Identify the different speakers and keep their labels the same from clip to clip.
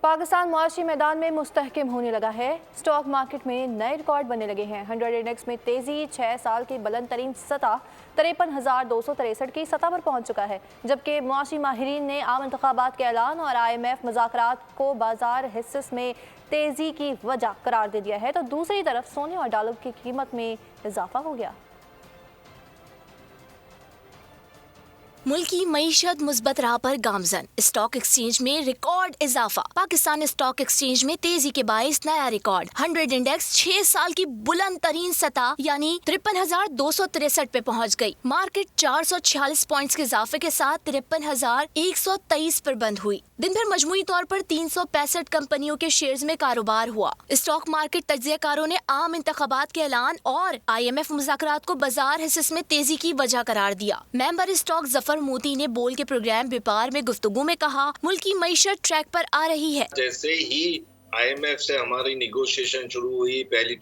Speaker 1: पाकिस्तान मुआशी मैदान में मुस्तहकम होने लगा है। स्टॉक मार्केट में नए रिकॉर्ड बनने लगे हैं। 100 इंडेक्स में तेजी 6 साल की बुलंद तरीन सतह 53,263 की सतह पर पहुंच चुका है, जबकि मुआशी माहिरीन ने आम इंतखाबात के ऐलान और IMF मुज़ाकरात को बाजार हिस्स में तेजी की वजह करार दे दिया है, तो दूसरी तरफ सोने और डॉलर की कीमत में इजाफा हो गया।
Speaker 2: मुल्क की मईशत मुस्बत राह पर गामजन, स्टॉक एक्सचेंज में रिकॉर्ड इजाफा। पाकिस्तान स्टॉक एक्सचेंज में तेजी के बायस नया रिकॉर्ड। 100 इंडेक्स 6 साल की बुलंद तरीन सतह यानी 53,263 पे पहुंच गई। मार्केट 446 पॉइंट्स के इजाफे के साथ 53,123 पर बंद हुई। दिन भर मजमूई तौर पर 365 कंपनियों के शेयर्स में कारोबार हुआ। स्टॉक मार्केट तज्जियाकारों ने आम इंतखाबात के ऐलान और IMF मुज़ाकरात को बाजार हिस्स में तेजी की वजह करार दिया। मेंबर स्टॉक जफर मोती ने बोल के प्रोग्राम व्यापार में गुफ्तगू में कहा, मुल्क की मईशत ट्रैक पर आ रही है।
Speaker 3: जैसे ही IMF से हमारी निगोशिएशन शुरू हुई, पहली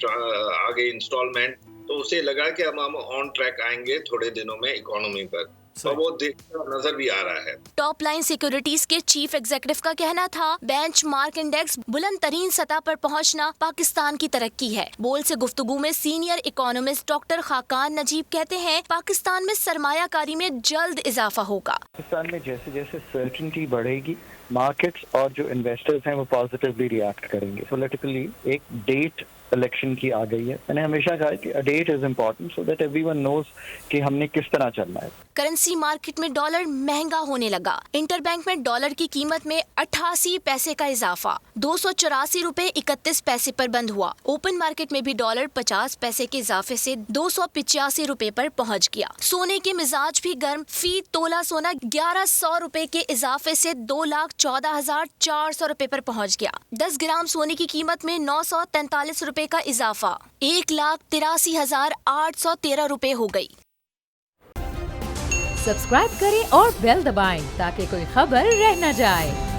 Speaker 3: आगे इंस्टॉलमेंट, तो उसे लगा कि हम ऑन ट्रैक आएंगे थोड़े दिनों में इकोनॉमी पर, तो वो देखना नजर भी आ रहा है।
Speaker 2: टॉप लाइन सिक्योरिटीज के चीफ एग्जीक्यूटिव का कहना था, बेंचमार्क इंडेक्स बुलंद तरीन सतह पर पहुंचना पाकिस्तान की तरक्की है। बोल से गुफ्तगू में senior economist doctor Khaqan Najeeb कहते हैं, पाकिस्तान में सरमायाकारी में जल्द इजाफा होगा।
Speaker 4: पाकिस्तान में जैसे जैसे सर्टेनिटी बढ़ेगी, मार्केट्स और जो इन्वेस्टर्स हैं वो पॉजिटिवली रिएक्ट करेंगे। पॉलिटिकली एक डेट इलेक्शन की आ गई है। मैंने हमेशा कहा कि a date is important so that everyone knows कि हमने किस तरह चलना है।
Speaker 2: करेंसी मार्केट में डॉलर महंगा होने लगा। इंटरबैंक में डॉलर की कीमत में 88 पैसे का इजाफा 284 रुपए 31 पैसे पर बंद हुआ। ओपन मार्केट में भी डॉलर 50 पैसे के इजाफे से 285 रुपए पर पहुंच गया। सोने के मिजाज भी गर्म। फी तोला सोना 1100 रुपए के इजाफे से 2,14,400 रुपए पर पहुंच गया। 10 ग्राम सोने की कीमत में 943 रुपए का इजाफा 1,83,813 रुपए हो गई।
Speaker 5: सब्सक्राइब करें और बेल दबाएं ताकि कोई खबर रह न जाए।